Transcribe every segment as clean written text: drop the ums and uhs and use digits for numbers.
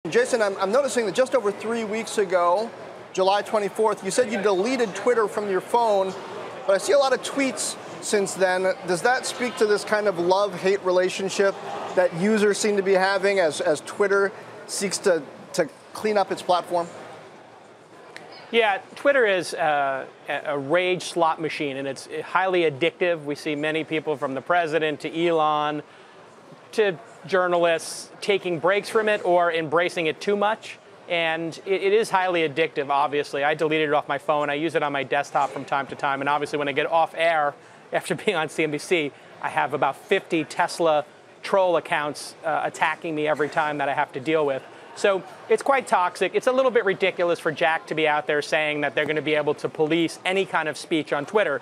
Jason, I'm noticing that just over 3 weeks ago, July 24th, you said you deleted Twitter from your phone, but I see a lot of tweets since then. Does that speak to this kind of love-hate relationship that users seem to be having as Twitter seeks to clean up its platform? Yeah, Twitter is a rage slot machine, and it's highly addictive. We see many people, from the president to Elon to journalists, taking breaks from it or embracing it too much. And it is highly addictive, obviously. I deleted it off my phone. I use it on my desktop from time to time. And obviously, when I get off air after being on CNBC, I have about 50 Tesla troll accounts attacking me every time that I have to deal with. So it's quite toxic. It's a little bit ridiculous for Jack to be out there saying that they're going to be able to police any kind of speech on Twitter.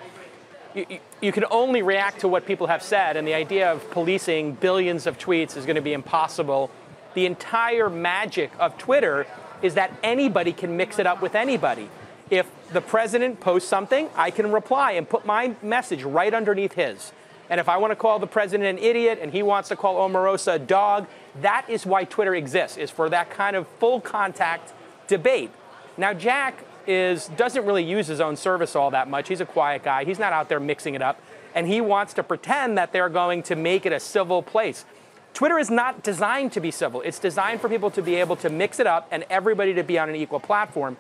You can only react to what people have said, and the idea of policing billions of tweets is going to be impossible. The entire magic of Twitter is that anybody can mix it up with anybody. If the president posts something, I can reply and put my message right underneath his. And if I want to call the president an idiot and he wants to call Omarosa a dog, that is why Twitter exists, is for that kind of full contact debate. Now, Jack doesn't really use his own service all that much. He's a quiet guy. He's not out there mixing it up. And he wants to pretend that they're going to make it a civil place. Twitter is not designed to be civil. It's designed for people to be able to mix it up and everybody to be on an equal platform.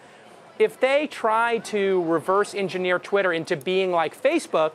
If they try to reverse engineer Twitter into being like Facebook,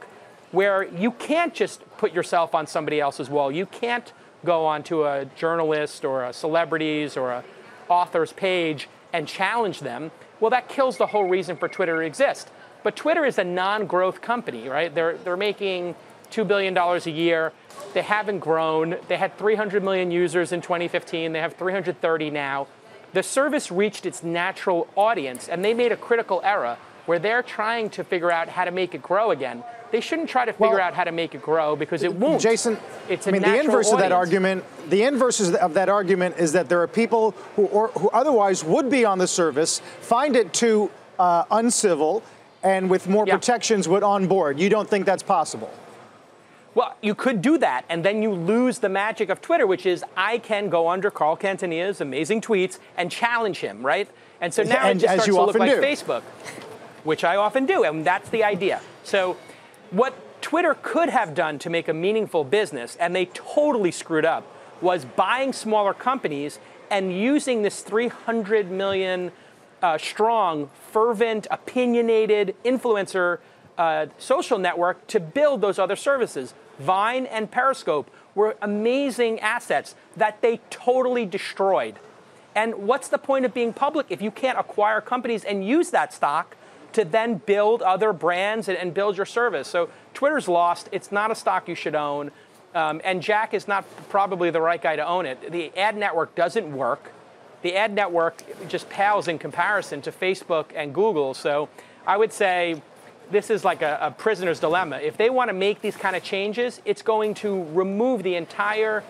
where you can't just put yourself on somebody else's wall, you can't go onto a journalist or a celebrity's or an author's page and challenge them, well, that kills the whole reason for Twitter to exist. But Twitter is a non-growth company, right? They're making $2 billion a year. They haven't grown. They had 300 million users in 2015. They have 330 now. The service reached its natural audience, and they made a critical error where they're trying to figure out how to make it grow again. They shouldn't try to figure out how to make it grow, because it won't. Jason, it's the inverse of that argument, is that there are people who otherwise would be on the service, find it too uncivil, and with more protections would on board. You don't think that's possible? Well, you could do that, and then you lose the magic of Twitter, which is I can go under Carl Quintanilla's amazing tweets and challenge him, right? And so now it just starts to look like Facebook, which I often do, and that's the idea. So what Twitter could have done to make a meaningful business, and they totally screwed up, was buying smaller companies and using this 300 million strong, fervent, opinionated influencer social network to build those other services. Vine and Periscope were amazing assets that they totally destroyed. And what's the point of being public if you can't acquire companies and use that stock to then build other brands and build your service? So Twitter's lost. It's not a stock you should own. And Jack is not probably the right guy to own it. The ad network doesn't work. The ad network just pales in comparison to Facebook and Google. So I would say this is like a prisoner's dilemma. If they want to make these kind of changes, it's going to remove the entire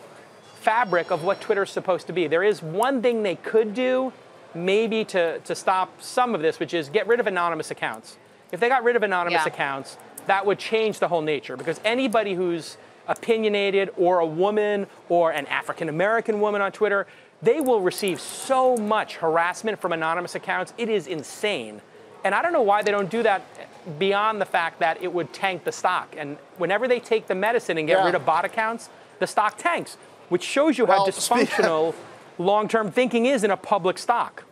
fabric of what Twitter's supposed to be. There is one thing they could do, maybe to stop some of this, which is get rid of anonymous accounts. If they got rid of anonymous accounts, that would change the whole nature, because anybody who's opinionated or a woman or an African-American woman on Twitter, they will receive so much harassment from anonymous accounts. It is insane. And I don't know why they don't do that beyond the fact that it would tank the stock. And whenever they take the medicine and get rid of bot accounts, the stock tanks, which shows you how dysfunctional long-term thinking is in a public stock.